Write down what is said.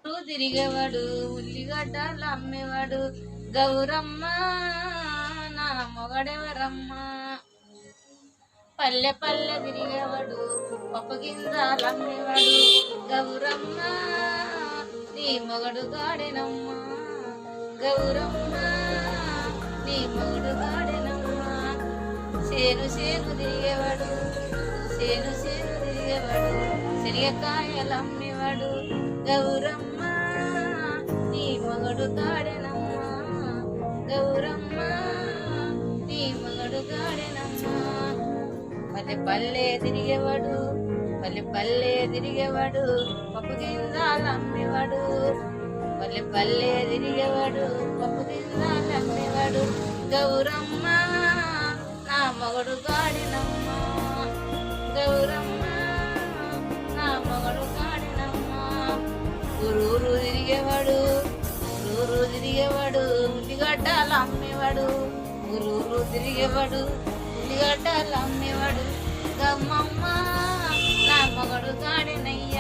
తిరిగేవాడు ఉల్లిగడ్డలు అమ్మేవాడు గౌరమ్మ నా మొగడెవరమ్మ. పల్లె పల్లె తిరిగేవాడు పప్పు గింజలు అమ్మేవాడు గౌరమ్మ నీ మొగడు గాడెనమ్మ. గౌరమ్మ నీ మొగడు గాడెనమ్మ. సేను సేను తిరిగేవాడు సేను సేను తిరిగేవాడు శనగకాయలు అమ్మేవాడు గౌరమ్మ నీ మొగడు గాడెనమ్మ. గౌరమ్మ నీ మొగడు గాడెనమ్మ. పల్లె పల్లె తిరిగేవాడు పల్లె పల్లె తిరిగేవాడు పప్పు గింజలు అమ్మేవాడు. పల్లె పల్లె తిరిగేవాడు పప్పు గింజలు అమ్మేవాడు గౌరమ్మ నా మొగడు గాడెనమ్మ. గౌరమ్మ నా మొగడు గాడెనమ్మ. ఊరూరు తిరిగేవాడు ఊరూరు తిరిగేవాడు ఉల్లిగడ్డలు అమ్మేవాడు. ఊరూరు తిరిగేవాడు ఉల్లిగడ్డలు అమ్మేవాడు గమ్మమ్మ నా మొగడు గాడెనయ్య.